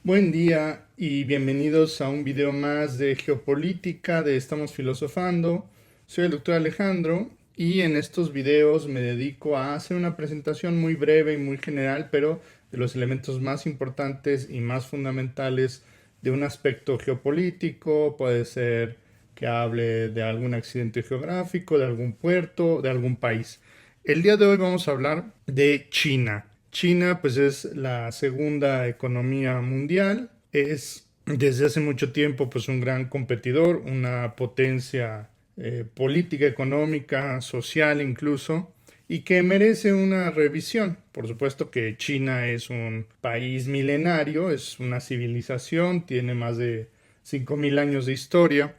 Buen día y bienvenidos a un video más de geopolítica de Estamos Filosofando. Soy el doctor Alejandro y en estos videos me dedico a hacer una presentación muy breve y muy general, pero de los elementos más importantes y más fundamentales de un aspecto geopolítico. Puede ser que hable de algún accidente geográfico, de algún puerto, de algún país. El día de hoy vamos a hablar de China. China, pues es la segunda economía mundial, es desde hace mucho tiempo pues un gran competidor, una potencia política, económica, social incluso, y que merece una revisión. Por supuesto que China es un país milenario, es una civilización, tiene más de 5.000 años de historia.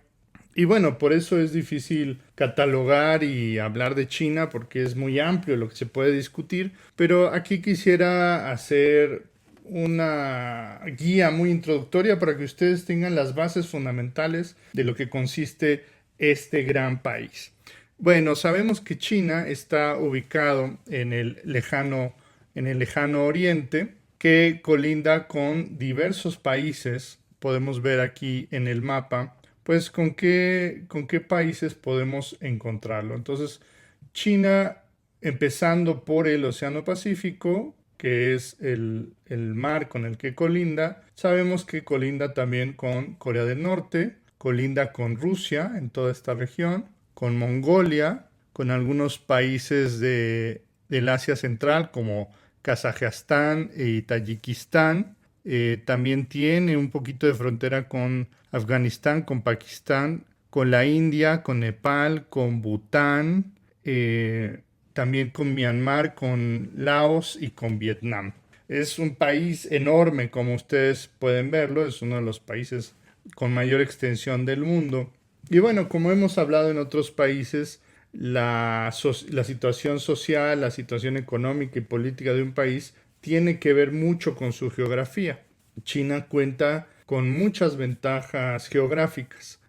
Y bueno, por eso es difícil catalogar y hablar de China porque es muy amplio lo que se puede discutir, pero aquí quisiera hacer una guía muy introductoria para que ustedes tengan las bases fundamentales de lo que consiste este gran país. Bueno, sabemos que China está ubicado en el lejano oriente, que colinda con diversos países. Podemos ver aquí en el mapa pues con qué países podemos encontrarlo. Entonces, China, empezando por el Océano Pacífico, que es el mar con el que colinda, sabemos que colinda también con Corea del Norte, colinda con Rusia en toda esta región, con Mongolia, con algunos países del Asia Central como Kazajstán y Tayikistán. También tiene un poquito de frontera con Afganistán, con Pakistán, con la India, con Nepal, con Bután, también con Myanmar, con Laos y con Vietnam. Es un país enorme, como ustedes pueden verlo, es uno de los países con mayor extensión del mundo. Y bueno, como hemos hablado en otros países, la situación social, la situación económica y política de un país tiene que ver mucho con su geografía. China cuenta con muchas ventajas geográficas.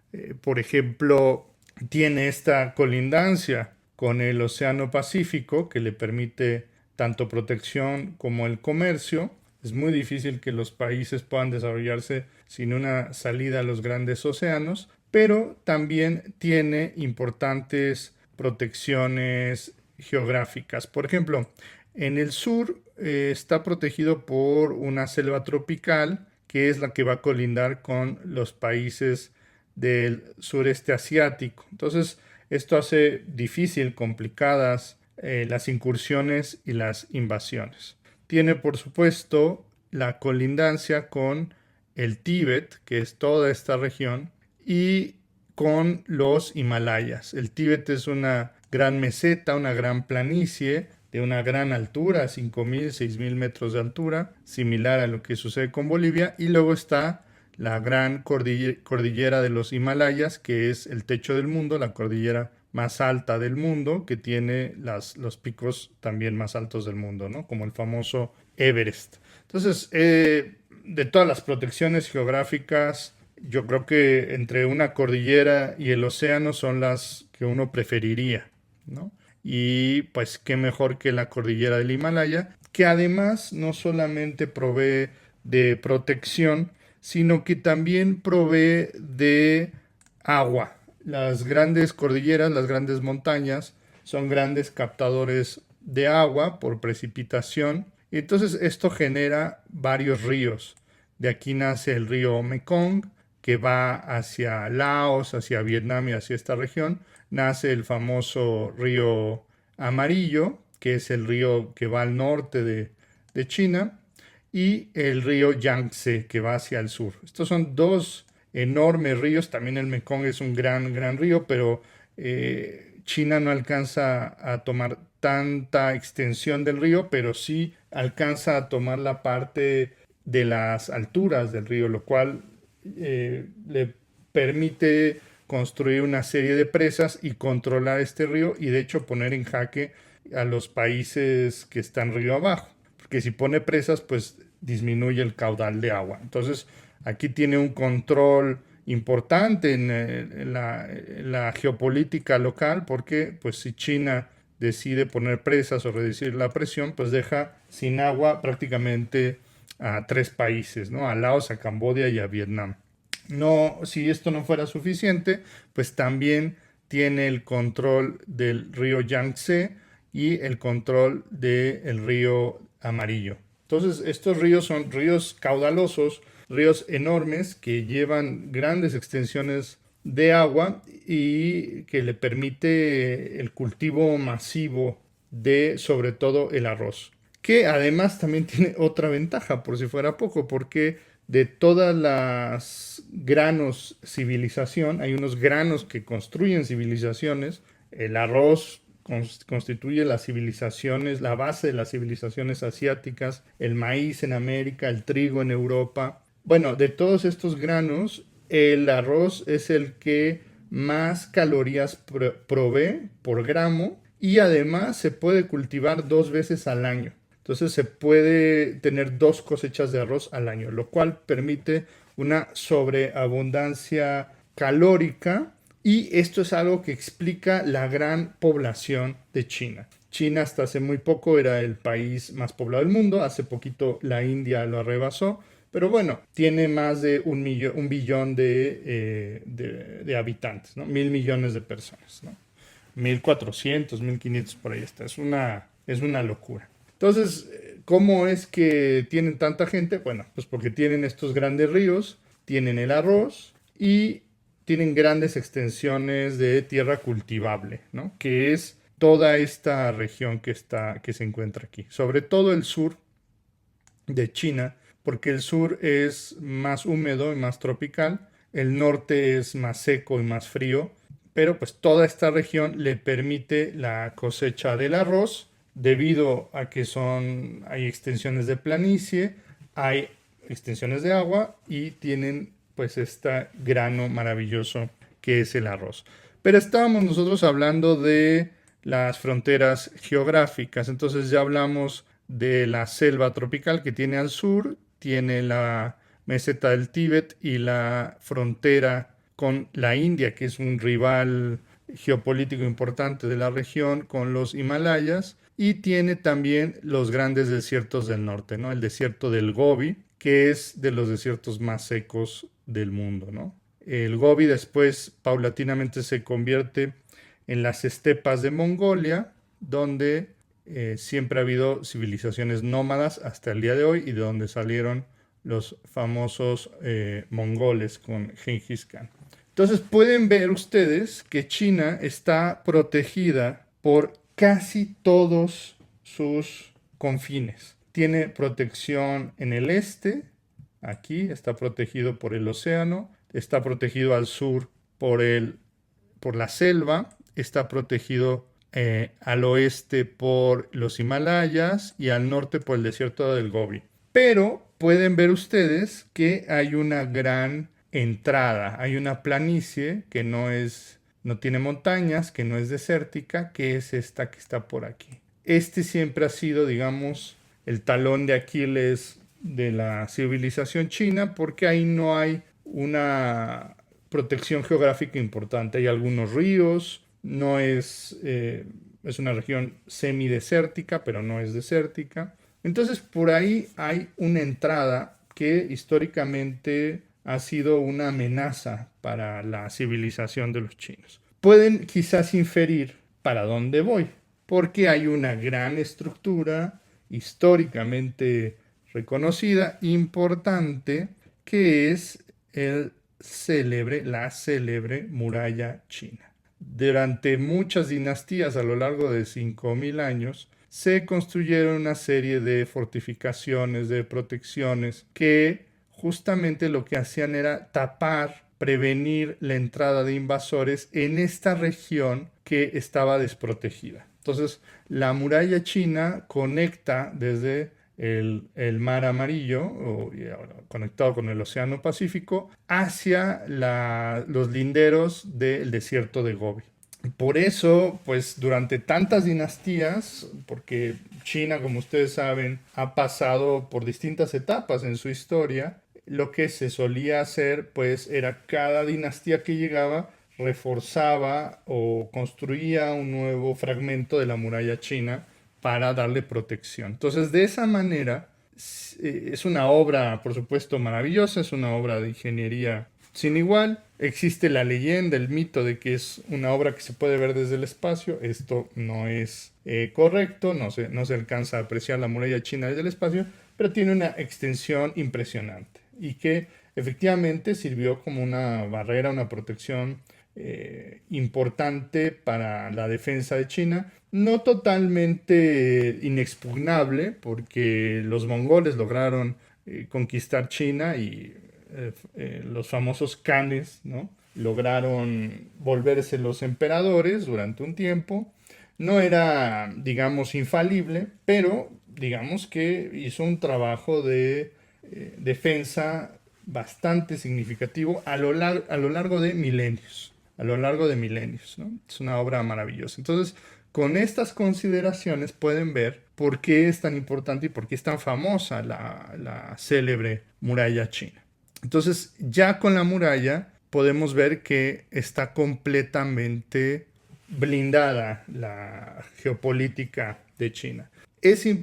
Por ejemplo, tiene esta colindancia con el Océano Pacífico que le permite tanto protección como el comercio. Es muy difícil que los países puedan desarrollarse sin una salida a los grandes océanos, pero también tiene importantes protecciones geográficas. Por ejemplo, en el sur está protegido por una selva tropical que es la que va a colindar con los países del sureste asiático. Entonces, esto hace difícil, complicadas las incursiones y las invasiones. Tiene, por supuesto, la colindancia con el Tíbet, que es toda esta región, y con los Himalayas. El Tíbet es una gran meseta, una gran planicie de una gran altura, 5.000, 6.000 metros de altura, similar a lo que sucede con Bolivia, y luego está la gran cordillera de los Himalayas, que es el techo del mundo, la cordillera más alta del mundo, que tiene los picos también más altos del mundo, ¿no? Como el famoso Everest. Entonces, de todas las protecciones geográficas, yo creo que entre una cordillera y el océano son las que uno preferiría, ¿no? Y pues qué mejor que la cordillera del Himalaya, que además no solamente provee de protección, sino que también provee de agua. Las grandes cordilleras, las grandes montañas, son grandes captadores de agua por precipitación. Y entonces esto genera varios ríos. De aquí nace el río Mekong, que va hacia Laos, hacia Vietnam y hacia esta región. Nace el famoso río Amarillo, que es el río que va al norte de China, y el río Yangtze, que va hacia el sur. Estos son dos enormes ríos. También el Mekong es un gran río, pero China no alcanza a tomar tanta extensión del río, pero sí alcanza a tomar la parte de las alturas del río, lo cual le permite construir una serie de presas y controlar este río y de hecho poner en jaque a los países que están río abajo, porque si pone presas pues disminuye el caudal de agua. Entonces aquí tiene un control importante en la geopolítica local, porque pues si China decide poner presas o reducir la presión, pues deja sin agua prácticamente a 3 países, ¿no? A Laos, a Camboya y a Vietnam. No, si esto no fuera suficiente, pues también tiene el control del río Yangtze y el control del río Amarillo. Entonces, estos ríos son ríos caudalosos, ríos enormes que llevan grandes extensiones de agua y que le permite el cultivo masivo de sobre todo el arroz, que además también tiene otra ventaja, por si fuera poco, porque de todas las granos civilización, hay unos granos que construyen civilizaciones, el arroz constituye las civilizaciones, la base de las civilizaciones asiáticas, el maíz en América, el trigo en Europa. Bueno, de todos estos granos, el arroz es el que más calorías provee por gramo y además se puede cultivar 2 veces al año. Entonces se puede tener 2 cosechas de arroz al año, lo cual permite una sobreabundancia calórica y esto es algo que explica la gran población de China. China hasta hace muy poco era el país más poblado del mundo, hace poquito la India lo arrebasó, pero bueno, tiene más de un billón de habitantes, ¿no? 1.000 millones de personas, ¿no? 1.400, 1.500 por ahí está, es una locura. Entonces, ¿cómo es que tienen tanta gente? Bueno, pues porque tienen estos grandes ríos, tienen el arroz y tienen grandes extensiones de tierra cultivable, ¿no? Que es toda esta región que se encuentra aquí. Sobre todo el sur de China, porque el sur es más húmedo y más tropical, el norte es más seco y más frío, pero pues toda esta región le permite la cosecha del arroz debido a que hay extensiones de planicie, hay extensiones de agua y tienen pues este grano maravilloso que es el arroz. Pero estábamos nosotros hablando de las fronteras geográficas, entonces ya hablamos de la selva tropical que tiene al sur, tiene la meseta del Tíbet y la frontera con la India, que es un rival geopolítico importante de la región, con los Himalayas, y tiene también los grandes desiertos del norte, ¿no? El desierto del Gobi, que es de los desiertos más secos del mundo, ¿no? El Gobi después paulatinamente se convierte en las estepas de Mongolia, donde siempre ha habido civilizaciones nómadas hasta el día de hoy y de donde salieron los famosos mongoles con Genghis Khan. Entonces pueden ver ustedes que China está protegida por casi todos sus confines. Tiene protección en el este, aquí está protegido por el océano, está protegido al sur por la selva, está protegido al oeste por los Himalayas y al norte por el desierto del Gobi. Pero pueden ver ustedes que hay una gran entrada, hay una planicie que no tiene montañas, que no es desértica, que es esta que está por aquí. Este siempre ha sido, digamos, el talón de Aquiles de la civilización china porque ahí no hay una protección geográfica importante. Hay algunos ríos, es una región semidesértica, pero no es desértica. Entonces por ahí hay una entrada que históricamente ha sido una amenaza para la civilización de los chinos. Pueden quizás inferir para dónde voy, porque hay una gran estructura históricamente reconocida, importante, que es la célebre muralla china. Durante muchas dinastías a lo largo de 5.000 años se construyeron una serie de fortificaciones, de protecciones que justamente lo que hacían era tapar, prevenir la entrada de invasores en esta región que estaba desprotegida. Entonces, la muralla china conecta desde el mar Amarillo, conectado con el Océano Pacífico, hacia los linderos del desierto de Gobi. Por eso, pues durante tantas dinastías, porque China, como ustedes saben, ha pasado por distintas etapas en su historia, lo que se solía hacer, pues, era cada dinastía que llegaba reforzaba o construía un nuevo fragmento de la muralla china para darle protección. Entonces, de esa manera Es una obra, por supuesto, maravillosa, es una obra de ingeniería sin igual. Existe la leyenda, el mito de que es una obra que se puede ver desde el espacio. Esto no es correcto, no se alcanza a apreciar la muralla china desde el espacio, pero tiene una extensión impresionante y que efectivamente sirvió como una barrera, una protección importante para la defensa de China. No totalmente inexpugnable, porque los mongoles lograron conquistar China y los famosos Kanes, ¿no? Lograron volverse los emperadores durante un tiempo. No era, digamos, infalible, pero digamos que hizo un trabajo de defensa bastante significativo a lo largo de milenios. A lo largo de milenios, ¿no? Es una obra maravillosa. Entonces, con estas consideraciones pueden ver por qué es tan importante y por qué es tan famosa la célebre muralla china. Entonces, ya con la muralla podemos ver que está completamente blindada la geopolítica de China.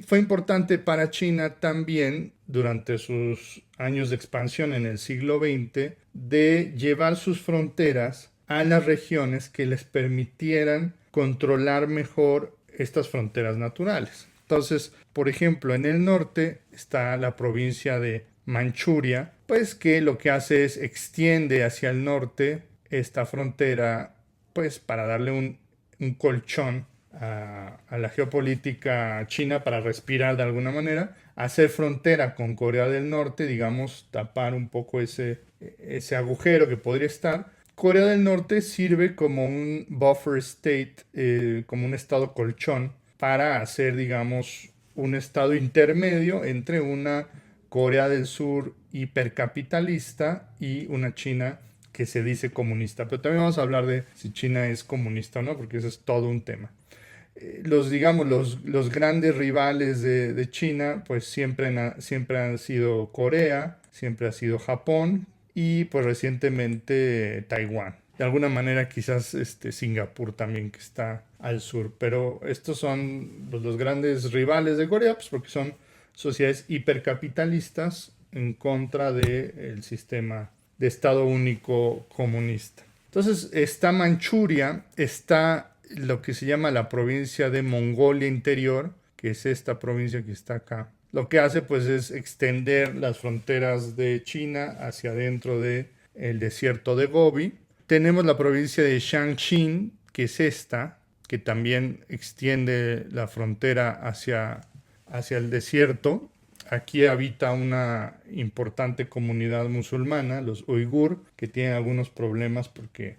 Fue importante para China también durante sus años de expansión en el siglo XX de llevar sus fronteras a las regiones que les permitieran controlar mejor estas fronteras naturales. Entonces, por ejemplo, en el norte está la provincia de Manchuria, pues que lo que hace es extiende hacia el norte esta frontera, pues para darle un colchón a la geopolítica china para respirar de alguna manera, hacer frontera con Corea del Norte, digamos, tapar un poco ese agujero que podría estar. Corea del Norte sirve como un buffer state, como un estado colchón, para hacer, digamos, un estado intermedio entre una Corea del Sur hipercapitalista y una China que se dice comunista. Pero también vamos a hablar de si China es comunista o no, porque eso es todo un tema. Los grandes rivales de China, pues siempre han sido Corea, siempre ha sido Japón y pues recientemente Taiwán. De alguna manera quizás Singapur también, que está al sur, pero estos son los grandes rivales de Corea, pues porque son sociedades hipercapitalistas en contra del sistema de Estado único comunista. Entonces está Manchuria, está lo que se llama la provincia de Mongolia Interior, que es esta provincia que está acá. Lo que hace pues es extender las fronteras de China hacia adentro del desierto de Gobi. Tenemos la provincia de Shanxi, que es esta, que también extiende la frontera hacia el desierto. Aquí habita una importante comunidad musulmana, los uigur, que tienen algunos problemas porque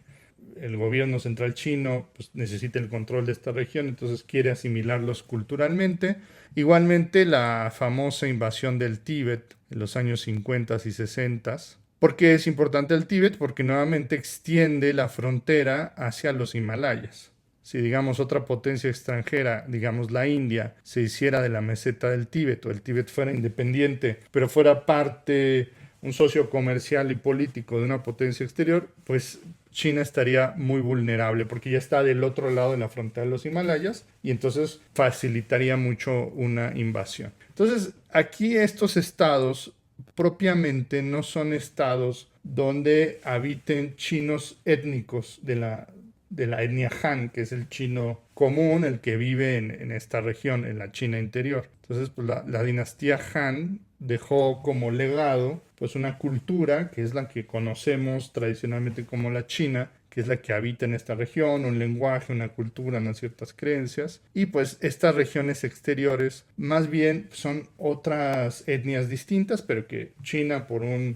el gobierno central chino pues, necesita el control de esta región, entonces quiere asimilarlos culturalmente. Igualmente la famosa invasión del Tíbet en los años 50 y 60. ¿Por qué es importante el Tíbet? Porque nuevamente extiende la frontera hacia los Himalayas. Si, digamos, otra potencia extranjera, digamos la India, se hiciera de la meseta del Tíbet o el Tíbet fuera independiente, pero fuera parte, un socio comercial y político de una potencia exterior, pues China estaría muy vulnerable porque ya está del otro lado de la frontera de los Himalayas y entonces facilitaría mucho una invasión. Entonces, aquí estos estados propiamente no son estados donde habiten chinos étnicos de la etnia Han, que es el chino común, el que vive en esta región, en la China interior. Entonces, pues la dinastía Han dejó como legado pues una cultura que es la que conocemos tradicionalmente como la China, que es la que habita en esta región, un lenguaje, una cultura, unas ciertas creencias, y pues estas regiones exteriores más bien son otras etnias distintas, pero que China por una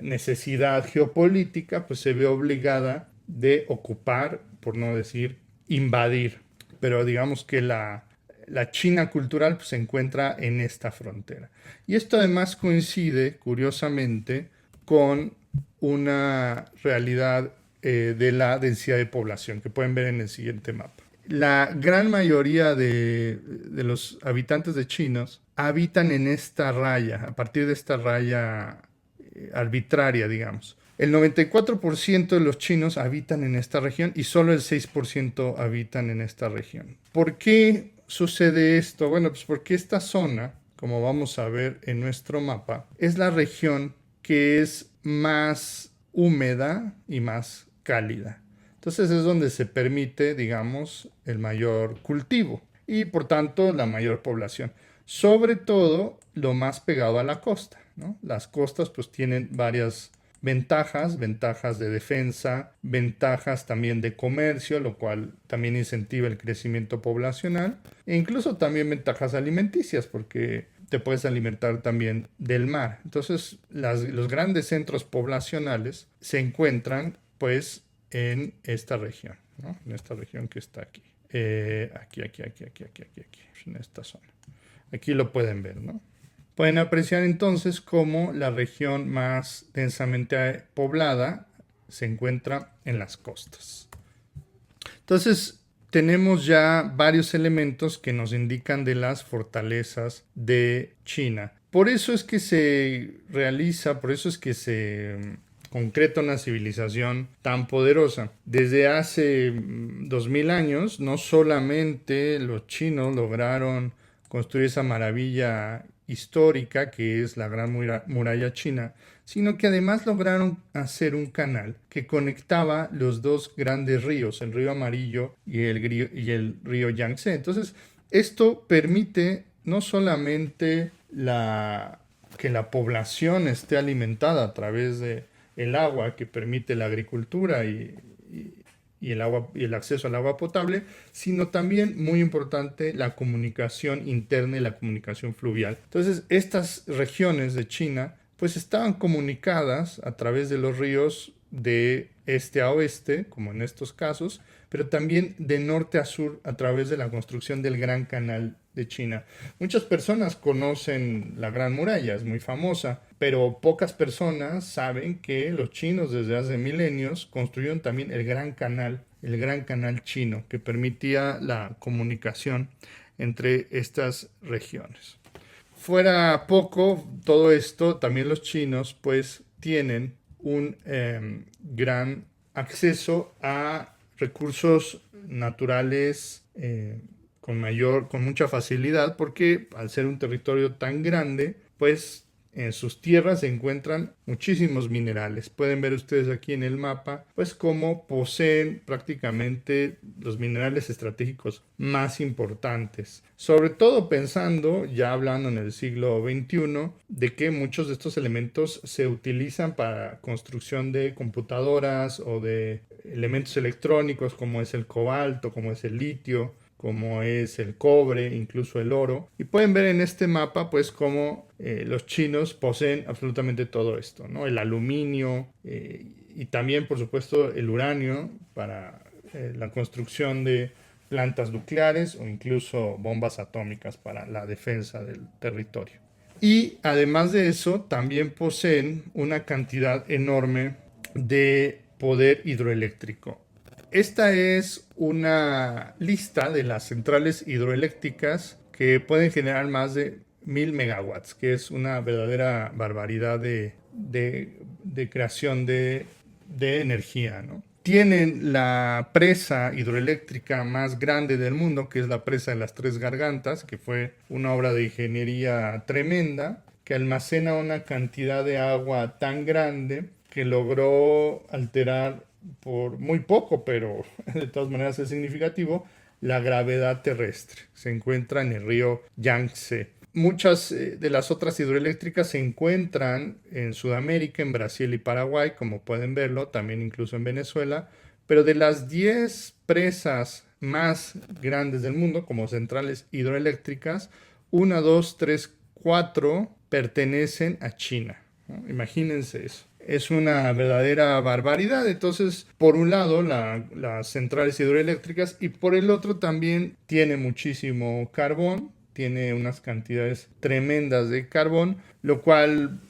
necesidad geopolítica pues se ve obligada de ocupar, por no decir invadir, pero digamos que la China cultural pues, se encuentra en esta frontera. Y esto además coincide, curiosamente, con una realidad de la densidad de población que pueden ver en el siguiente mapa. La gran mayoría de los habitantes de chinos habitan en esta raya, a partir de esta raya arbitraria, digamos. El 94% de los chinos habitan en esta región y solo el 6% habitan en esta región. ¿Por qué sucede esto? Bueno, pues porque esta zona, como vamos a ver en nuestro mapa, es la región que es más húmeda y más cálida. Entonces es donde se permite, digamos, el mayor cultivo y por tanto la mayor población. Sobre todo lo más pegado a la costa, ¿no? Las costas pues tienen varias ventajas de defensa, ventajas también de comercio, lo cual también incentiva el crecimiento poblacional, e incluso también ventajas alimenticias, porque te puedes alimentar también del mar. Entonces, los grandes centros poblacionales se encuentran pues en esta región, ¿no? En esta región que está aquí. Aquí, en esta zona. Aquí lo pueden ver, ¿no? Pueden apreciar entonces cómo la región más densamente poblada se encuentra en las costas. Entonces, tenemos ya varios elementos que nos indican de las fortalezas de China. Por eso es que se realiza, por eso es que se concreta una civilización tan poderosa. Desde hace 2000 años, no solamente los chinos lograron construir esa maravilla histórica que es la Gran Muralla China, sino que además lograron hacer un canal que conectaba los dos grandes ríos, el río Amarillo y el río Yangtze. Entonces, esto permite no solamente que la población esté alimentada a través de el agua que permite la agricultura y el agua y el acceso al agua potable, sino también, muy importante, la comunicación interna y la comunicación fluvial. Entonces, estas regiones de China pues estaban comunicadas a través de los ríos de este a oeste, como en estos casos, pero también de norte a sur a través de la construcción del Gran Canal de China. Muchas personas conocen la Gran Muralla, es muy famosa, pero pocas personas saben que los chinos desde hace milenios construyeron también el Gran Canal chino, que permitía la comunicación entre estas regiones. Fuera poco, todo esto, también los chinos pues tienen un gran acceso a recursos naturales con mucha facilidad, porque al ser un territorio tan grande, pues en sus tierras se encuentran muchísimos minerales. Pueden ver ustedes aquí en el mapa, pues cómo poseen prácticamente los minerales estratégicos más importantes. Sobre todo pensando, ya hablando en el siglo XXI, de que muchos de estos elementos se utilizan para construcción de computadoras o de elementos electrónicos como es el cobalto, como es el litio, como es el cobre, incluso el oro. Y pueden ver en este mapa pues cómo los chinos poseen absolutamente todo esto, ¿no? El aluminio y también por supuesto el uranio para la construcción de plantas nucleares o incluso bombas atómicas para la defensa del territorio. Y además de eso también poseen una cantidad enorme de poder hidroeléctrico. Esta es una lista de las centrales hidroeléctricas que pueden generar más de 1000 megawatts, que es una verdadera barbaridad de creación de energía, ¿no? Tienen la presa hidroeléctrica más grande del mundo, que es la presa de las Tres Gargantas, que fue una obra de ingeniería tremenda, que almacena una cantidad de agua tan grande que logró alterar por muy poco, pero de todas maneras es significativo, la gravedad terrestre. Se encuentra en el río Yangtze. Muchas de las otras hidroeléctricas se encuentran en Sudamérica, en Brasil y Paraguay, como pueden verlo, también incluso en Venezuela, pero de las 10 presas más grandes del mundo, como centrales hidroeléctricas, 1, 2, 3, 4 pertenecen a China, ¿no? Imagínense eso. Es una verdadera barbaridad. Entonces, por un lado, las centrales hidroeléctricas y por el otro también tiene muchísimo carbón, tiene unas cantidades tremendas de carbón, lo cual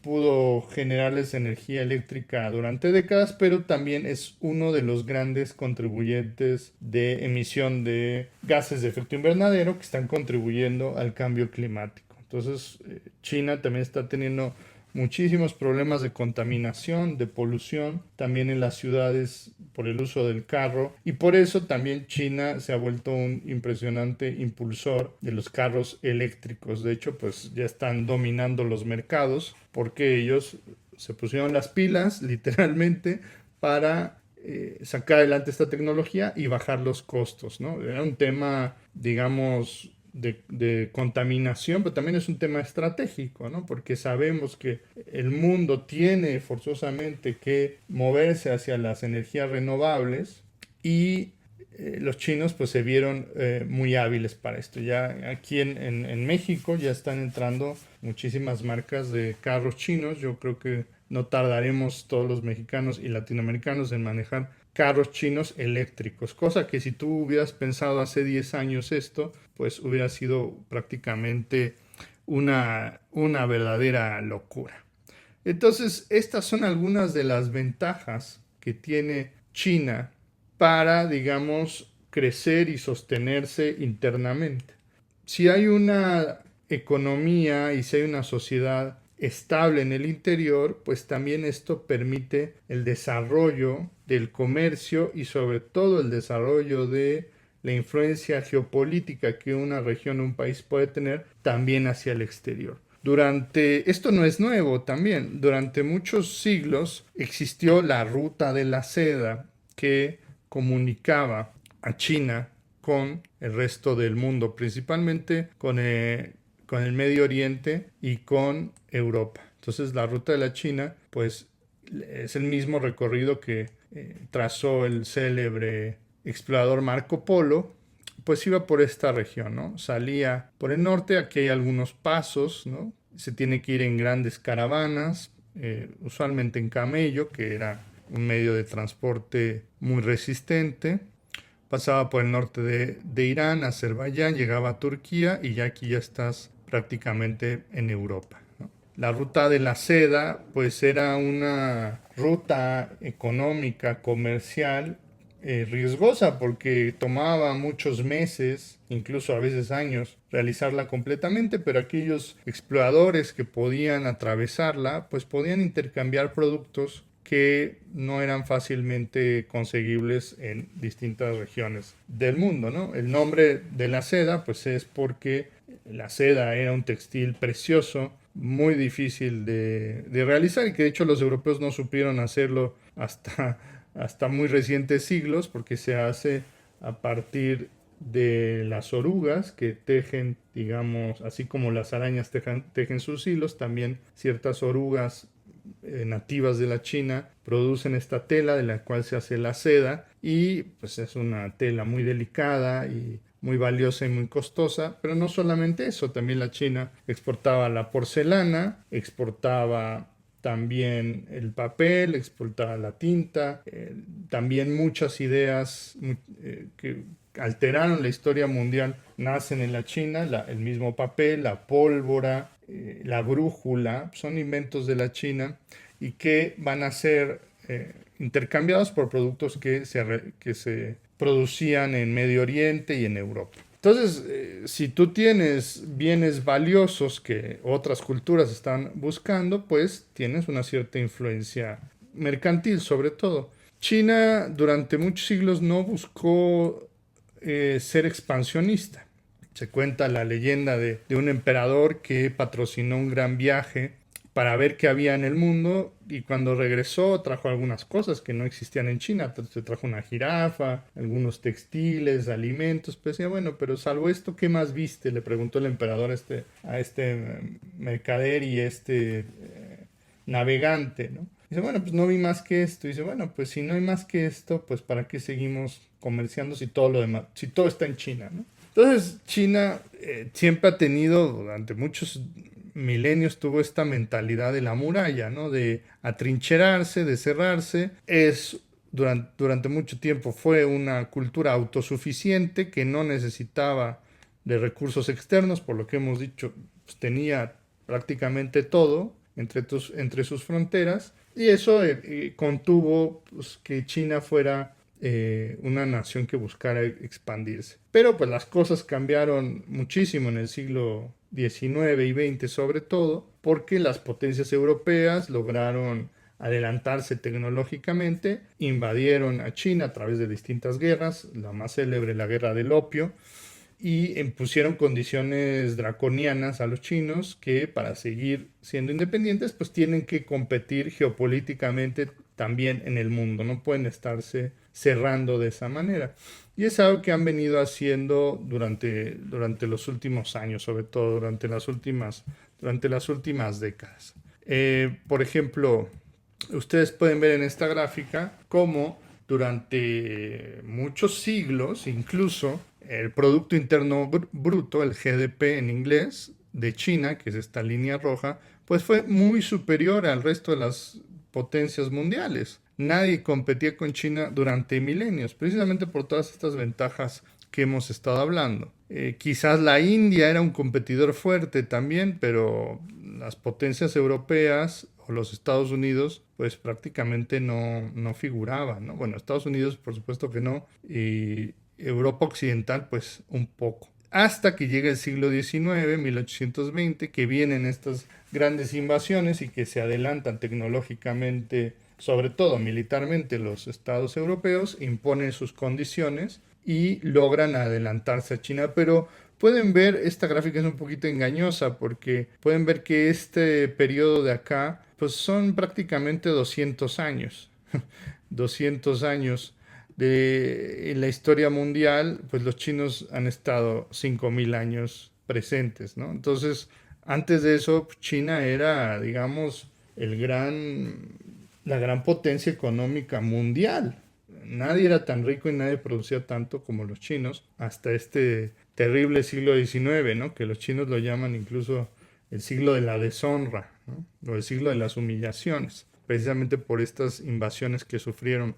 pudo generarles energía eléctrica durante décadas, pero también es uno de los grandes contribuyentes de emisión de gases de efecto invernadero que están contribuyendo al cambio climático. Entonces, China también está teniendo muchísimos problemas de contaminación, de polución, también en las ciudades por el uso del carro, y por eso también China se ha vuelto un impresionante impulsor de los carros eléctricos. De hecho, pues ya están dominando los mercados porque ellos se pusieron las pilas literalmente para sacar adelante esta tecnología y bajar los costos, ¿no? Era un tema, digamos, de contaminación, pero también es un tema estratégico, ¿no? Porque sabemos que el mundo tiene forzosamente que moverse hacia las energías renovables y los chinos pues se vieron muy hábiles para esto. Ya aquí en México ya están entrando muchísimas marcas de carros chinos. Yo creo que no tardaremos todos los mexicanos y latinoamericanos en manejar carros chinos eléctricos, cosa que si tú hubieras pensado hace 10 años esto, pues hubiera sido prácticamente una verdadera locura. Entonces, estas son algunas de las ventajas que tiene China para, digamos, crecer y sostenerse internamente. Si hay una economía y si hay una sociedad estable en el interior, pues también esto permite el desarrollo del comercio y sobre todo el desarrollo de la influencia geopolítica que una región o un país puede tener también hacia el exterior. Esto no es nuevo también, durante muchos siglos existió la ruta de la seda que comunicaba a China con el resto del mundo, principalmente con el Medio Oriente y con Europa. Entonces la ruta de la China pues es el mismo recorrido que trazó el célebre explorador Marco Polo, pues iba por esta región, ¿no? Salía por el norte, aquí hay algunos pasos, ¿no? Se tiene que ir en grandes caravanas, usualmente en camello, que era un medio de transporte muy resistente. Pasaba por el norte de Irán, Azerbaiyán, llegaba a Turquía y ya aquí ya estás prácticamente en Europa, ¿no? La ruta de la seda pues era una ruta económica, comercial, riesgosa porque tomaba muchos meses, incluso a veces años, realizarla completamente, pero aquellos exploradores que podían atravesarla pues podían intercambiar productos que no eran fácilmente conseguibles en distintas regiones del mundo, ¿no? El nombre de la seda pues es porque la seda era un textil precioso, muy difícil de realizar y que de hecho los europeos no supieron hacerlo hasta muy recientes siglos porque se hace a partir de las orugas que tejen, digamos, así como las arañas tejen sus hilos, también ciertas orugas nativas de la China producen esta tela de la cual se hace la seda y pues es una tela muy delicada y muy valiosa y muy costosa, pero no solamente eso, también la China exportaba la porcelana, exportaba también el papel, exportaba la tinta, también muchas ideas que alteraron la historia mundial nacen en la China, el mismo papel, la pólvora, la brújula, son inventos de la China y que van a ser intercambiados por productos que se producían en Medio Oriente y en Europa. Entonces, si tú tienes bienes valiosos que otras culturas están buscando, pues tienes una cierta influencia mercantil sobre todo. China durante muchos siglos no buscó ser expansionista. Se cuenta la leyenda de un emperador que patrocinó un gran viaje para ver qué había en el mundo y cuando regresó trajo algunas cosas que no existían en China. Se trajo una jirafa, algunos textiles, alimentos. Pues decía, bueno, pero salvo esto, ¿qué más viste? Le preguntó el emperador a este mercader y navegante, ¿no? Dice, bueno, pues no vi más que esto. Dice, bueno, pues si no hay más que esto, pues ¿para qué seguimos comerciando si todo lo demás, si todo está en China, ¿no? Entonces, China siempre ha tenido, durante muchos milenios, tuvo esta mentalidad de la muralla, ¿no? De atrincherarse, de cerrarse. Durante mucho tiempo fue una cultura autosuficiente que no necesitaba de recursos externos, por lo que hemos dicho, pues tenía prácticamente todo entre sus fronteras y eso contuvo pues, que China fuera una nación que buscara expandirse. Pero pues las cosas cambiaron muchísimo en el siglo XIX y XX sobre todo, porque las potencias europeas lograron adelantarse tecnológicamente, invadieron a China a través de distintas guerras, la más célebre, la guerra del opio, y impusieron condiciones draconianas a los chinos que para seguir siendo independientes pues tienen que competir geopolíticamente también en el mundo, no pueden estarse cerrando de esa manera. Y es algo que han venido haciendo durante los últimos años, sobre todo durante las últimas décadas. Por ejemplo, ustedes pueden ver en esta gráfica cómo durante muchos siglos, incluso el Producto Interno Bruto, el GDP en inglés, de China, que es esta línea roja, pues fue muy superior al resto de las potencias mundiales. Nadie competía con China durante milenios, precisamente por todas estas ventajas que hemos estado hablando. Quizás la India era un competidor fuerte también, pero las potencias europeas o los Estados Unidos pues prácticamente no figuraban, ¿no? Bueno, Estados Unidos por supuesto que no, y Europa Occidental pues un poco. Hasta que llega el siglo XIX, 1820, que vienen estas grandes invasiones y que se adelantan tecnológicamente, sobre todo militarmente, los estados europeos, imponen sus condiciones y logran adelantarse a China. Pero pueden ver, esta gráfica es un poquito engañosa porque pueden ver que este periodo de acá pues son prácticamente 200 años. 200 años en la historia mundial, pues los chinos han estado 5.000 años presentes, ¿no? Entonces, antes de eso, China era, digamos, la gran potencia económica mundial. Nadie era tan rico y nadie producía tanto como los chinos hasta este terrible siglo XIX, ¿no? Que los chinos lo llaman incluso el siglo de la deshonra, ¿no? O el siglo de las humillaciones, precisamente por estas invasiones que sufrieron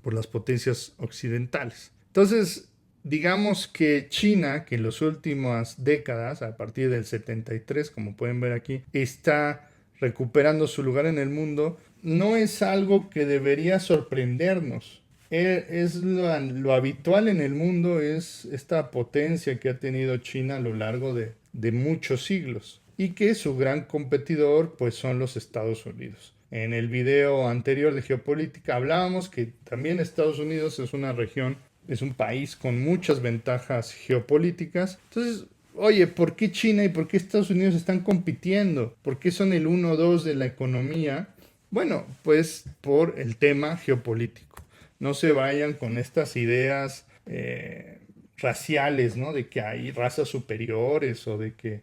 por las potencias occidentales. Entonces, digamos que China, que en las últimas décadas, a partir del 73, como pueden ver aquí, está recuperando su lugar en el mundo, no es algo que debería sorprendernos. Es lo habitual en el mundo, es esta potencia que ha tenido China a lo largo de muchos siglos y que su gran competidor pues son los Estados Unidos. En el video anterior de geopolítica hablábamos que también Estados Unidos es una región, es un país con muchas ventajas geopolíticas. Entonces, oye, ¿por qué China y por qué Estados Unidos están compitiendo? ¿Por qué son el 1 o 2 de la economía? Bueno, pues por el tema geopolítico. No se vayan con estas ideas raciales, ¿no? De que hay razas superiores o de que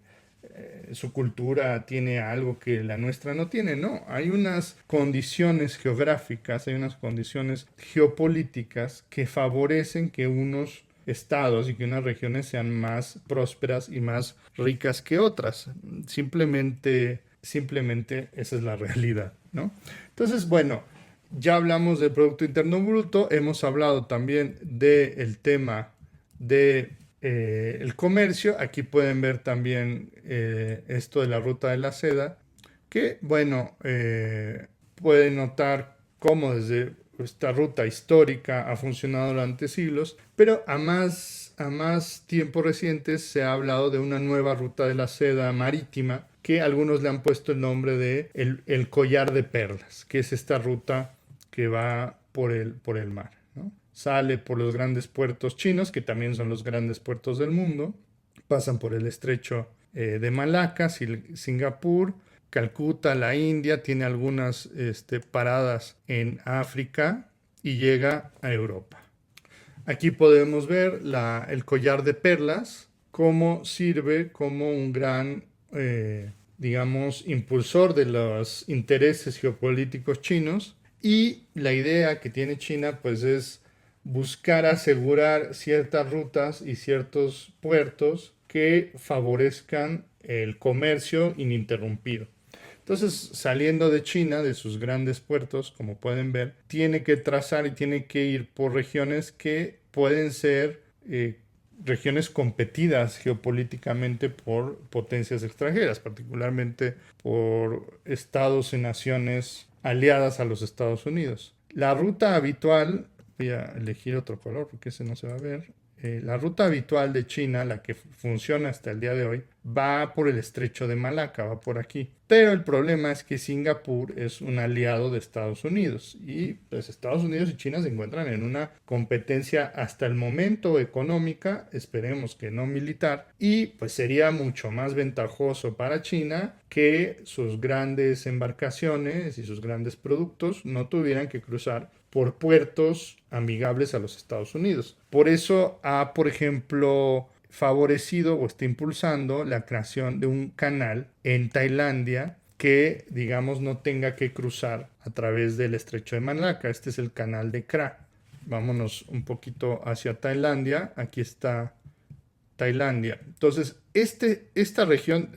su cultura tiene algo que la nuestra no tiene. No, hay unas condiciones geográficas, hay unas condiciones geopolíticas que favorecen que unos estados y que unas regiones sean más prósperas y más ricas que otras. Simplemente esa es la realidad, ¿no? Entonces, bueno, ya hablamos del Producto Interno Bruto, hemos hablado también del tema de el comercio. Aquí pueden ver también esto de la ruta de la seda, que bueno, pueden notar cómo desde esta ruta histórica ha funcionado durante siglos, pero a más tiempos recientes se ha hablado de una nueva ruta de la seda marítima que algunos le han puesto el nombre de el collar de perlas, que es esta ruta que va por el mar, ¿no? Sale por los grandes puertos chinos, que también son los grandes puertos del mundo, pasan por el estrecho de Malaca, Singapur, Calcuta, la India, tiene algunas paradas en África y llega a Europa. Aquí podemos ver el collar de perlas, cómo sirve como un gran, digamos, impulsor de los intereses geopolíticos chinos. Y la idea que tiene China pues es buscar asegurar ciertas rutas y ciertos puertos que favorezcan el comercio ininterrumpido. Entonces, saliendo de China, de sus grandes puertos, como pueden ver, tiene que trazar y tiene que ir por regiones que pueden ser regiones competidas geopolíticamente por potencias extranjeras, particularmente por estados y naciones aliadas a los Estados Unidos. La ruta habitual, voy a elegir otro color porque ese no se va a ver. La ruta habitual de China, la que funciona hasta el día de hoy, va por el estrecho de Malaca, va por aquí. Pero el problema es que Singapur es un aliado de Estados Unidos y pues Estados Unidos y China se encuentran en una competencia hasta el momento económica, esperemos que no militar, y pues sería mucho más ventajoso para China que sus grandes embarcaciones y sus grandes productos no tuvieran que cruzar por puertos amigables a los Estados Unidos. Por eso ha, por ejemplo, favorecido o está impulsando la creación de un canal en Tailandia que, digamos, no tenga que cruzar a través del estrecho de Malaca. Este es el canal de Kra. Vámonos un poquito hacia Tailandia. Aquí está Tailandia. Entonces, esta región,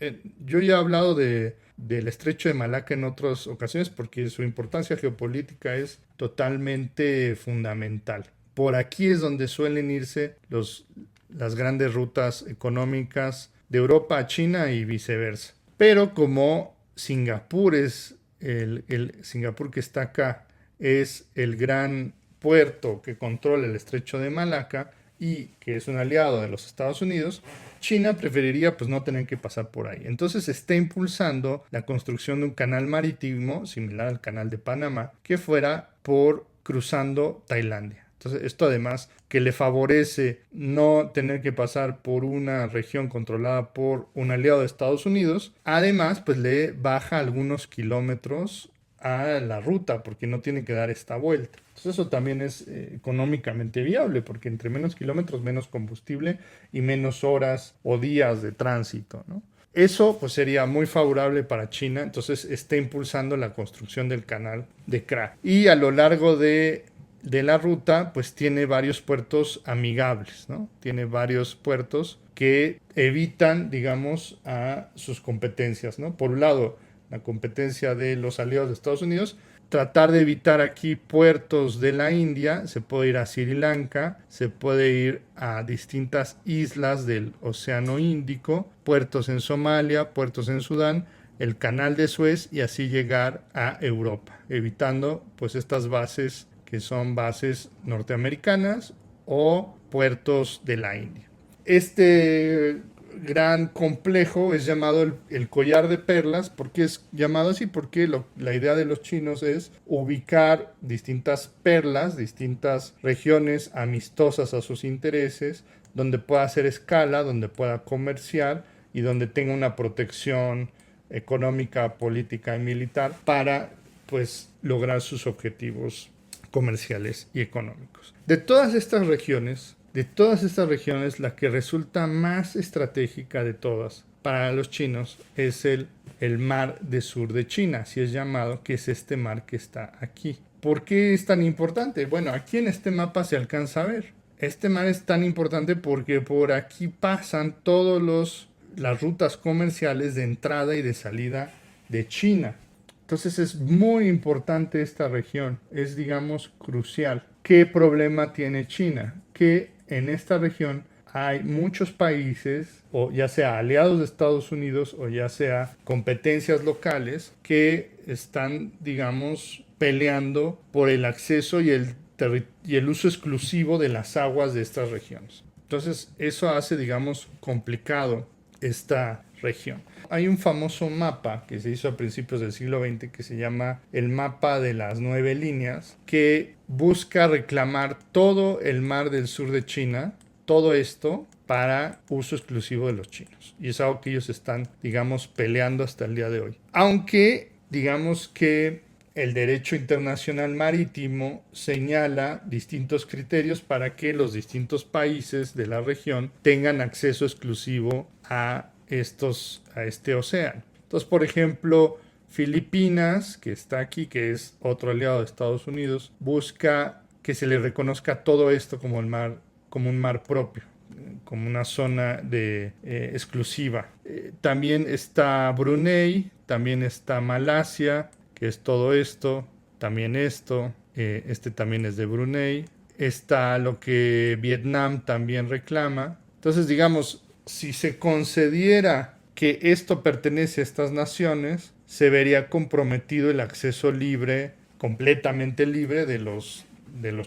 yo ya he hablado del estrecho de Malaca en otras ocasiones porque su importancia geopolítica es totalmente fundamental. Por aquí es donde suelen irse las grandes rutas económicas de Europa a China y viceversa. Pero como Singapur es el Singapur que está acá, es el gran puerto que controla el estrecho de Malaca y que es un aliado de los Estados Unidos, China preferiría pues no tener que pasar por ahí. Entonces está impulsando la construcción de un canal marítimo similar al canal de Panamá que fuera por cruzando Tailandia. Entonces esto además que le favorece no tener que pasar por una región controlada por un aliado de Estados Unidos, además pues le baja algunos kilómetros a la ruta porque no tiene que dar esta vuelta. Entonces eso también es económicamente viable porque entre menos kilómetros menos combustible y menos horas o días de tránsito, ¿no? Eso pues sería muy favorable para China, entonces está impulsando la construcción del canal de Kra. Y a lo largo de la ruta pues tiene varios puertos amigables, ¿no? Tiene varios puertos que evitan, digamos, a sus competencias, ¿no? Por un lado, la competencia de los aliados de Estados Unidos, tratar de evitar aquí puertos de la India, se puede ir a Sri Lanka, se puede ir a distintas islas del Océano Índico, puertos en Somalia, puertos en Sudán, el canal de Suez y así llegar a Europa, evitando pues estas bases que son bases norteamericanas o puertos de la India. Este gran complejo es llamado el collar de perlas. ¿Por qué es llamado así? Porque la idea de los chinos es ubicar distintas perlas, distintas regiones amistosas a sus intereses, donde pueda hacer escala, donde pueda comerciar y donde tenga una protección económica, política y militar para pues lograr sus objetivos comerciales y económicos. De todas estas regiones, la que resulta más estratégica de todas para los chinos es el mar de sur de China, así es llamado, que es este mar que está aquí. ¿Por qué es tan importante? Bueno, aquí en este mapa se alcanza a ver. Este mar es tan importante porque por aquí pasan las rutas comerciales de entrada y de salida de China. Entonces es muy importante esta región, es digamos crucial. ¿Qué problema tiene China? Que en esta región hay muchos países, o ya sea aliados de Estados Unidos o ya sea competencias locales, que están, digamos, peleando por el acceso y el uso exclusivo de las aguas de estas regiones. Entonces eso hace, digamos, complicado esta región. Hay un famoso mapa que se hizo a principios del siglo XX que se llama el mapa de las 9 líneas, que busca reclamar todo el mar del sur de China, todo esto para uso exclusivo de los chinos. Y es algo que ellos están, digamos, peleando hasta el día de hoy. Aunque, digamos que el derecho internacional marítimo señala distintos criterios para que los distintos países de la región tengan acceso exclusivo a este océano. Entonces, por ejemplo, Filipinas, que está aquí, que es otro aliado de Estados Unidos, busca que se le reconozca todo esto como un mar propio, como una zona exclusiva. También está Brunei, también está Malasia, que es todo esto, también esto, este también es de Brunei. Está lo que Vietnam también reclama. Entonces, digamos, si se concediera que esto pertenece a estas naciones, se vería comprometido el acceso libre, completamente libre de los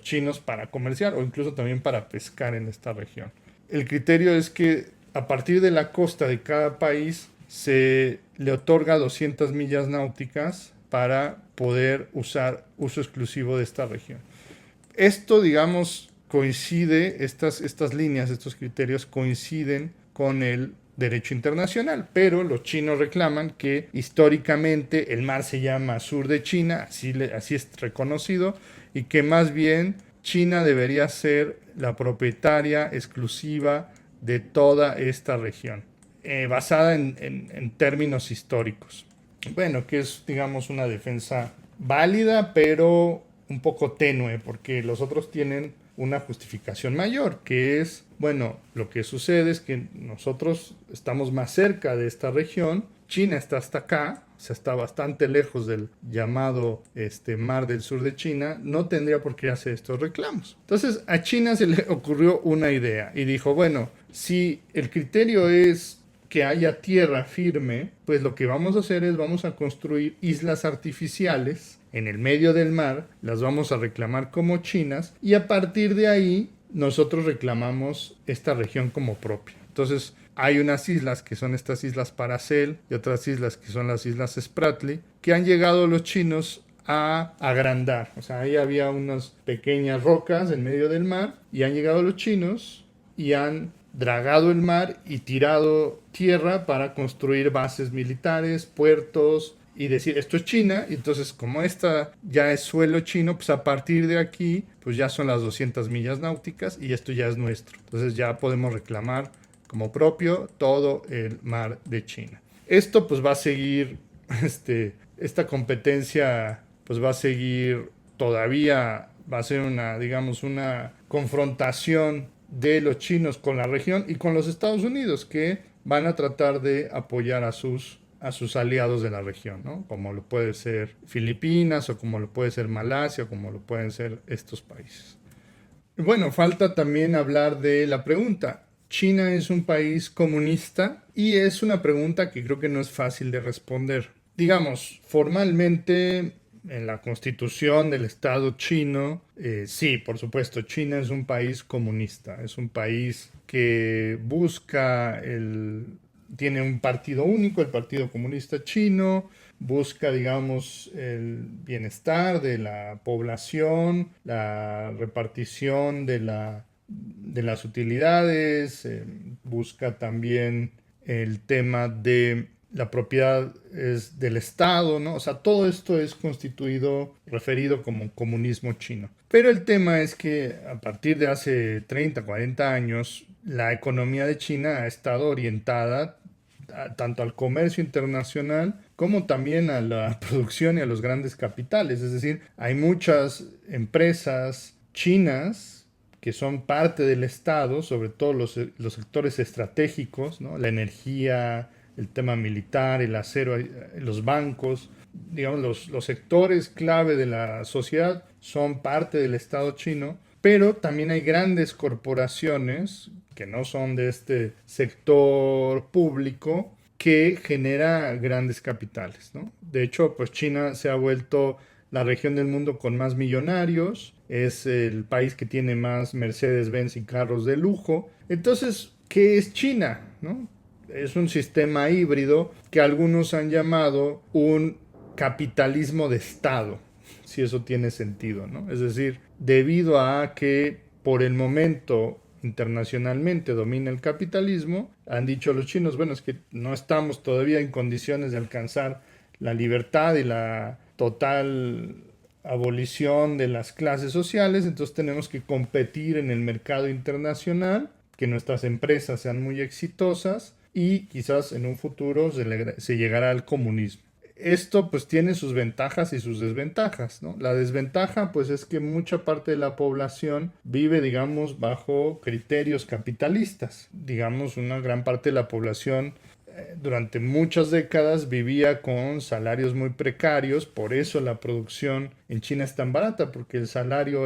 chinos para comerciar o incluso también para pescar en esta región. El criterio es que a partir de la costa de cada país se le otorga 200 millas náuticas para poder usar uso exclusivo de esta región. Esto, digamos, coincide, estas líneas, estos criterios coinciden con el derecho internacional, pero los chinos reclaman que históricamente el mar se llama Sur de China, así es reconocido, y que más bien China debería ser la propietaria exclusiva de toda esta región, basada en términos históricos. Bueno, que es, digamos, una defensa válida, pero un poco tenue, porque los otros tienen una justificación mayor, que es, bueno, lo que sucede es que nosotros estamos más cerca de esta región, China está hasta acá, o sea, está bastante lejos del llamado mar del sur de China, no tendría por qué hacer estos reclamos. Entonces a China se le ocurrió una idea y dijo, bueno, si el criterio es que haya tierra firme, pues lo que vamos a hacer es vamos a construir islas artificiales en el medio del mar, las vamos a reclamar como chinas y a partir de ahí nosotros reclamamos esta región como propia. Entonces hay unas islas que son estas islas Paracel y otras islas que son las islas Spratly que han llegado los chinos a agrandar. O sea, ahí había unas pequeñas rocas en medio del mar y han llegado los chinos y han dragado el mar y tirado tierra para construir bases militares, puertos y decir esto es China. Y entonces como esta ya es suelo chino, pues a partir de aquí pues ya son las 200 millas náuticas y esto ya es nuestro. Entonces ya podemos reclamar como propio todo el mar de China. Esto pues va a seguir, esta competencia pues va a seguir todavía, va a ser una, digamos, una confrontación de los chinos con la región y con los Estados Unidos, que van a tratar de apoyar a sus aliados de la región, ¿no? Como lo puede ser Filipinas o como lo puede ser Malasia o como lo pueden ser estos países. Bueno, falta también hablar de la pregunta. ¿China es un país comunista? Y es una pregunta que creo que no es fácil de responder. Digamos, formalmente en la constitución del Estado chino, sí, por supuesto, China es un país comunista, es un país que tiene un partido único, el Partido Comunista Chino, busca, digamos, el bienestar de la población, la repartición de las utilidades, busca también el tema de la propiedad es del Estado, ¿no? O sea, todo esto es referido como comunismo chino. Pero el tema es que a partir de hace 30, 40 años, la economía de China ha estado orientada tanto al comercio internacional como también a la producción y a los grandes capitales. Es decir, hay muchas empresas chinas que son parte del Estado, sobre todo los sectores estratégicos, ¿no? La energía, el tema militar, el acero, los bancos, digamos, los sectores clave de la sociedad son parte del Estado chino, pero también hay grandes corporaciones que no son de este sector público que genera grandes capitales, ¿no? De hecho, pues China se ha vuelto la región del mundo con más millonarios, es el país que tiene más Mercedes-Benz y carros de lujo. Entonces, ¿qué es China, no? Es un sistema híbrido que algunos han llamado un capitalismo de Estado, si eso tiene sentido, ¿no? Es decir, debido a que por el momento internacionalmente domina el capitalismo, han dicho los chinos, bueno, es que no estamos todavía en condiciones de alcanzar la libertad y la total abolición de las clases sociales, entonces tenemos que competir en el mercado internacional, que nuestras empresas sean muy exitosas y quizás en un futuro se llegará al comunismo. Esto pues tiene sus ventajas y sus desventajas, ¿no? La desventaja pues es que mucha parte de la población vive, digamos, bajo criterios capitalistas. Digamos, una gran parte de la población durante muchas décadas vivía con salarios muy precarios, por eso la producción en China es tan barata, porque el salario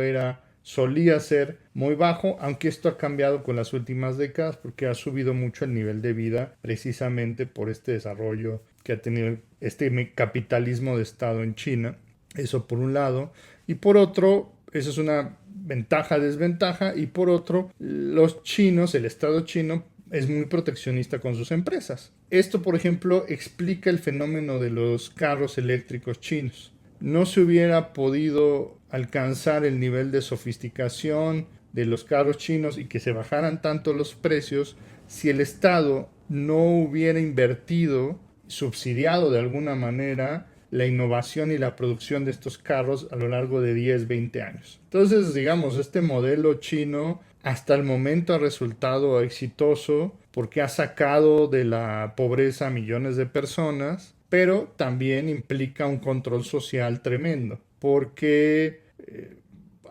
solía ser muy bajo, aunque esto ha cambiado con las últimas décadas porque ha subido mucho el nivel de vida precisamente por este desarrollo que ha tenido este capitalismo de Estado en China. Eso por un lado. Y por otro, eso es una ventaja, desventaja. Y por otro, los chinos, el Estado chino, es muy proteccionista con sus empresas. Esto, por ejemplo, explica el fenómeno de los carros eléctricos chinos. No se hubiera podido alcanzar el nivel de sofisticación de los carros chinos y que se bajaran tanto los precios si el Estado no hubiera invertido, subsidiado de alguna manera la innovación y la producción de estos carros a lo largo de 10, 20 años. Entonces, digamos, este modelo chino hasta el momento ha resultado exitoso porque ha sacado de la pobreza a millones de personas, pero también implica un control social tremendo, porque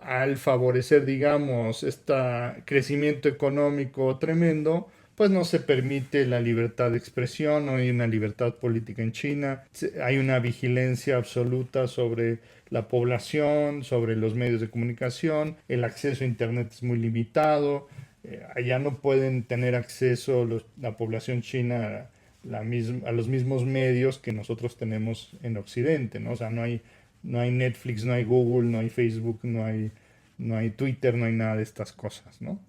al favorecer, digamos, este crecimiento económico tremendo, pues no se permite la libertad de expresión, no hay una libertad política en China, hay una vigilancia absoluta sobre la población, sobre los medios de comunicación, el acceso a Internet es muy limitado, allá no pueden tener acceso la población china a los mismos medios que nosotros tenemos en Occidente, ¿no? O sea, no hay Netflix, no hay Google, no hay Facebook, no hay Twitter, no hay nada de estas cosas, ¿no?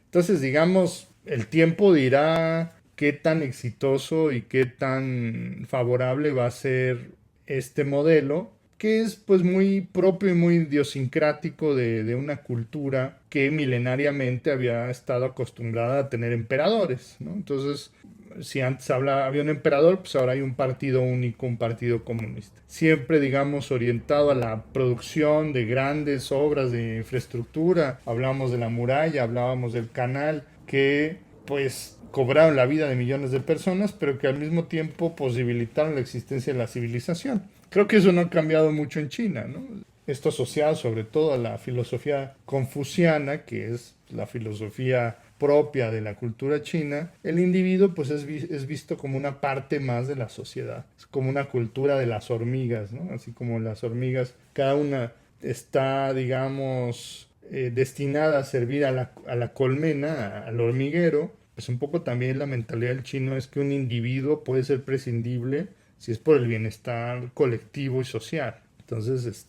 Entonces, digamos, el tiempo dirá qué tan exitoso y qué tan favorable va a ser este modelo, que es pues muy propio y muy idiosincrático de una cultura que milenariamente había estado acostumbrada a tener emperadores, ¿no? Entonces, si antes había un emperador, pues ahora hay un partido único, un partido comunista. Siempre, digamos, orientado a la producción de grandes obras de infraestructura. Hablamos de la muralla, hablábamos del canal, que pues cobraron la vida de millones de personas, pero que al mismo tiempo posibilitaron la existencia de la civilización. Creo que eso no ha cambiado mucho en China, ¿no? Esto asociado sobre todo a la filosofía confuciana, que es la filosofía propia de la cultura china, el individuo pues es visto como una parte más de la sociedad, es como una cultura de las hormigas, ¿no? Así como las hormigas, cada una está, digamos, destinada a servir a la colmena, al hormiguero, pues un poco también la mentalidad del chino es que un individuo puede ser prescindible si es por el bienestar colectivo y social. Entonces,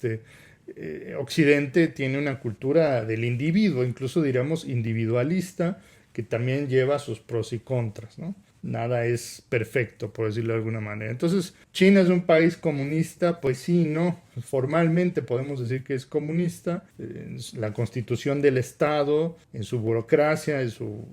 Occidente tiene una cultura del individuo, incluso diríamos individualista, que también lleva sus pros y contras, ¿no? Nada es perfecto, por decirlo de alguna manera. Entonces, China es un país comunista, pues sí, no. Formalmente podemos decir que es comunista. La constitución del Estado, en su burocracia, en su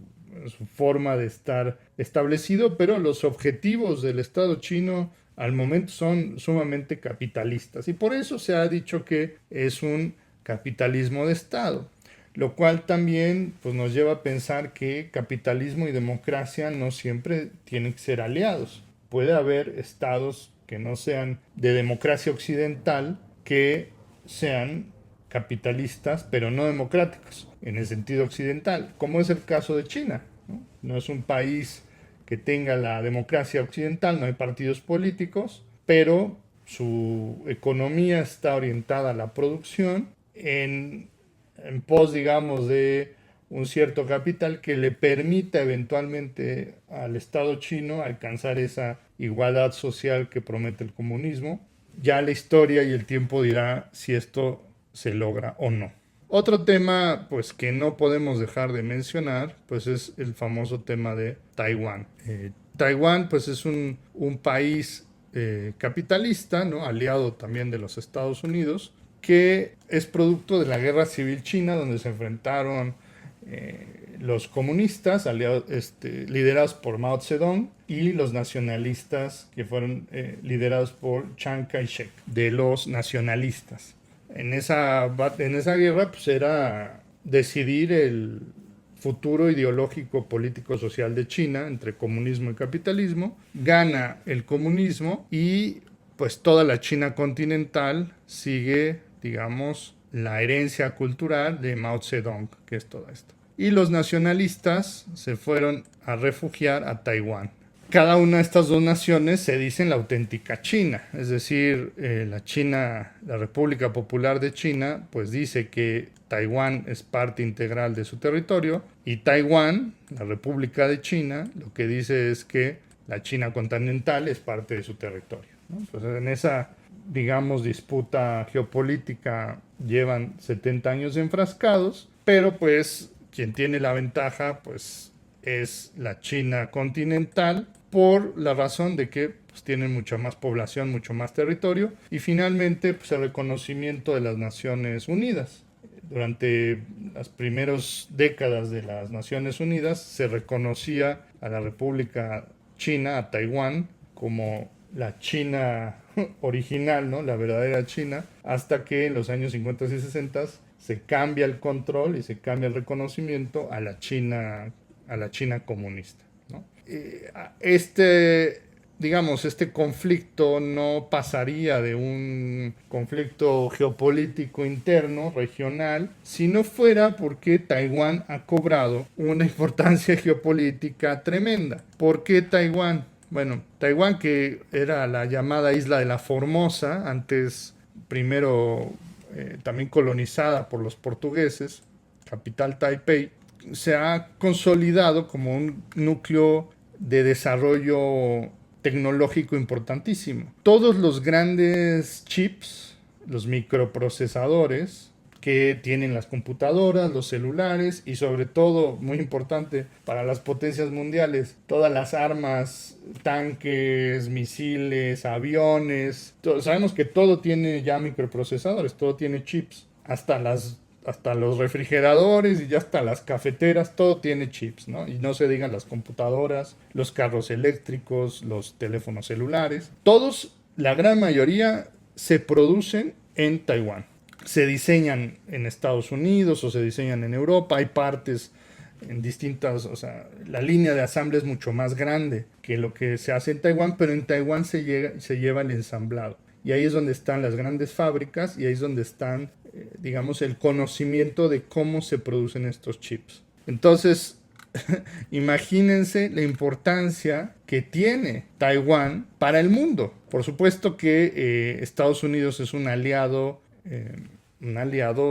forma de estar establecido, pero los objetivos del Estado chino al momento son sumamente capitalistas y por eso se ha dicho que es un capitalismo de Estado, lo cual también pues, nos lleva a pensar que capitalismo y democracia no siempre tienen que ser aliados. Puede haber estados que no sean de democracia occidental que sean capitalistas pero no democráticos en el sentido occidental, como es el caso de China, ¿no? No es un país que tenga la democracia occidental, no hay partidos políticos, pero su economía está orientada a la producción en pos, digamos, de un cierto capital que le permita eventualmente al Estado chino alcanzar esa igualdad social que promete el comunismo. Ya la historia y el tiempo dirá si esto se logra o no. Otro tema, pues, que no podemos dejar de mencionar, pues, es el famoso tema de Taiwán. Taiwán, pues, es un país capitalista, ¿no? Aliado también de los Estados Unidos, que es producto de la Guerra Civil China, donde se enfrentaron los comunistas, liderados por Mao Zedong, y los nacionalistas, que fueron liderados por Chiang Kai-shek, de los nacionalistas. En esa guerra pues era decidir el futuro ideológico, político, social de China entre comunismo y capitalismo. Gana el comunismo y pues toda la China continental sigue, digamos, la herencia cultural de Mao Zedong, que es todo esto. Y los nacionalistas se fueron a refugiar a Taiwán. Cada una de estas dos naciones se dicen la auténtica China, es decir, la República Popular de China, pues dice que Taiwán es parte integral de su territorio y Taiwán, la República de China, lo que dice es que la China continental es parte de su territorio, ¿no? Entonces, en esa, digamos, disputa geopolítica llevan 70 años enfrascados, pero pues quien tiene la ventaja, pues es la China continental, por la razón de que pues, tienen mucha más población, mucho más territorio, y finalmente pues, el reconocimiento de las Naciones Unidas. Durante las primeras décadas de las Naciones Unidas se reconocía a la República China, a Taiwán, como la China original, ¿no? La verdadera China, hasta que en los años 50 y 60 se cambia el control y se cambia el reconocimiento a la China comunista, ¿no? Este conflicto no pasaría de un conflicto geopolítico interno, regional, si no fuera porque Taiwán ha cobrado una importancia geopolítica tremenda. ¿Por qué Taiwán? Bueno, Taiwán, que era la llamada isla de la Formosa, antes primero también colonizada por los portugueses, capital Taipei, se ha consolidado como un núcleo de desarrollo tecnológico importantísimo. Todos los grandes chips, los microprocesadores que tienen las computadoras, los celulares y sobre todo, muy importante para las potencias mundiales, todas las armas, tanques, misiles, aviones. Sabemos que todo tiene ya microprocesadores, todo tiene chips, hasta los refrigeradores y ya hasta las cafeteras, todo tiene chips, ¿no? Y no se digan las computadoras, los carros eléctricos, los teléfonos celulares. Todos, la gran mayoría, se producen en Taiwán. Se diseñan en Estados Unidos o se diseñan en Europa. Hay partes en distintas, o sea, la línea de asamble es mucho más grande que lo que se hace en Taiwán, pero en Taiwán se lleva el ensamblado. Y ahí es donde están las grandes fábricas y ahí es donde están, digamos, el conocimiento de cómo se producen estos chips. Entonces, imagínense la importancia que tiene Taiwán para el mundo. Por supuesto que Estados Unidos es un aliado,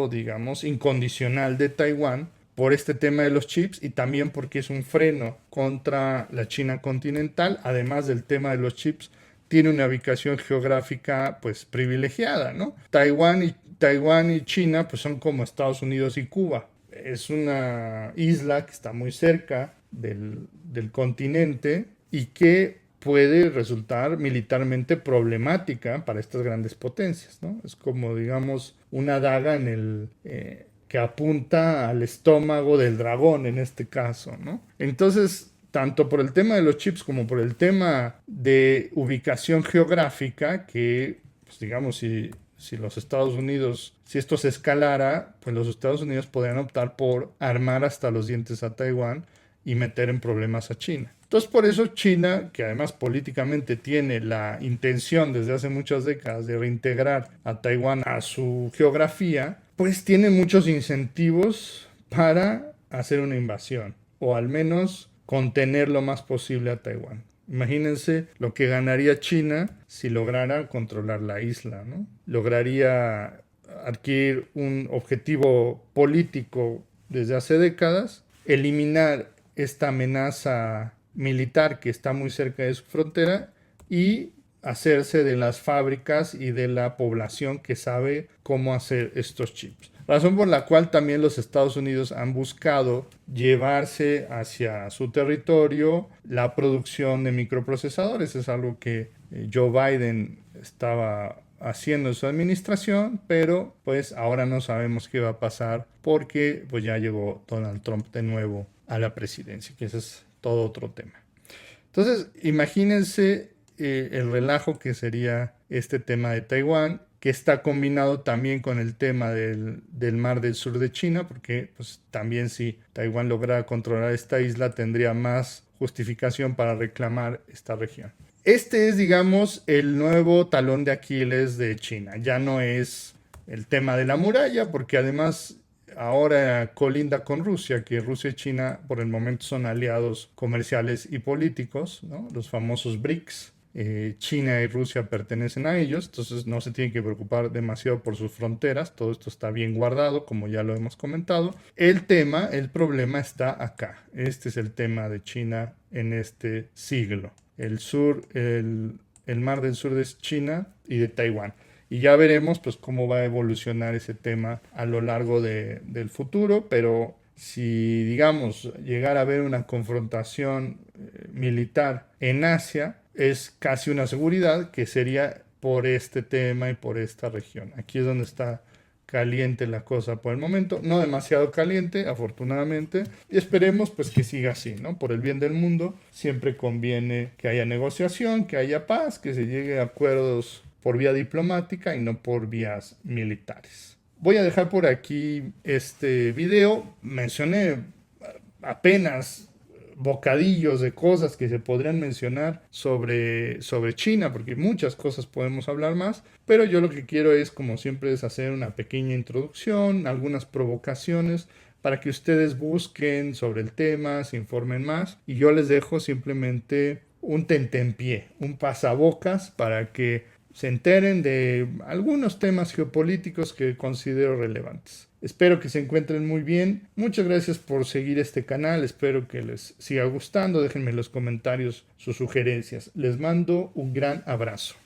digamos, incondicional de Taiwán por este tema de los chips y también porque es un freno contra la China continental, además del tema de los chips tiene una ubicación geográfica pues privilegiada, ¿no? Taiwán y China pues son como Estados Unidos y Cuba. Es una isla que está muy cerca del continente y que puede resultar militarmente problemática para estas grandes potencias, ¿no? Es como, digamos, una daga que apunta al estómago del dragón en este caso, ¿no? Entonces, tanto por el tema de los chips como por el tema de ubicación geográfica, que, pues digamos, si los Estados Unidos, si esto se escalara, pues los Estados Unidos podrían optar por armar hasta los dientes a Taiwán y meter en problemas a China. Entonces, por eso China, que además políticamente tiene la intención desde hace muchas décadas de reintegrar a Taiwán a su geografía, pues tiene muchos incentivos para hacer una invasión, o al menos contener lo más posible a Taiwán. Imagínense lo que ganaría China si lograra controlar la isla, ¿no? Lograría adquirir un objetivo político desde hace décadas, eliminar esta amenaza militar que está muy cerca de su frontera y hacerse de las fábricas y de la población que sabe cómo hacer estos chips. Razón por la cual también los Estados Unidos han buscado llevarse hacia su territorio la producción de microprocesadores. Es algo que Joe Biden estaba haciendo en su administración, pero pues ahora no sabemos qué va a pasar porque pues ya llegó Donald Trump de nuevo a la presidencia, que ese es todo otro tema. Entonces, imagínense el relajo que sería este tema de Taiwán, que está combinado también con el tema del mar del sur de China, porque pues, también si Taiwán lograra controlar esta isla, tendría más justificación para reclamar esta región. Este es, digamos, el nuevo talón de Aquiles de China. Ya no es el tema de la muralla, porque además ahora colinda con Rusia, que Rusia y China por el momento son aliados comerciales y políticos, ¿no? Los famosos BRICS. China y Rusia pertenecen a ellos, entonces no se tienen que preocupar demasiado por sus fronteras, todo esto está bien guardado, como ya lo hemos comentado. El problema está acá. Este es el tema de China en este siglo. El mar del sur de China y de Taiwán. Y ya veremos pues cómo va a evolucionar ese tema a lo largo del futuro, pero Si, digamos, llegara a haber una confrontación militar en Asia, es casi una seguridad que sería por este tema y por esta región. Aquí es donde está caliente la cosa por el momento, no demasiado caliente, afortunadamente, y esperemos pues que siga así, ¿no? Por el bien del mundo, siempre conviene que haya negociación, que haya paz, que se llegue a acuerdos por vía diplomática y no por vías militares. Voy a dejar por aquí este video. Mencioné apenas bocadillos de cosas que se podrían mencionar sobre China, porque muchas cosas podemos hablar más, pero yo lo que quiero es, como siempre, es hacer una pequeña introducción, algunas provocaciones para que ustedes busquen sobre el tema, se informen más, y yo les dejo simplemente un tentempié, un pasabocas para que se enteren de algunos temas geopolíticos que considero relevantes. Espero que se encuentren muy bien. Muchas gracias por seguir este canal. Espero que les siga gustando. Déjenme en los comentarios sus sugerencias. Les mando un gran abrazo.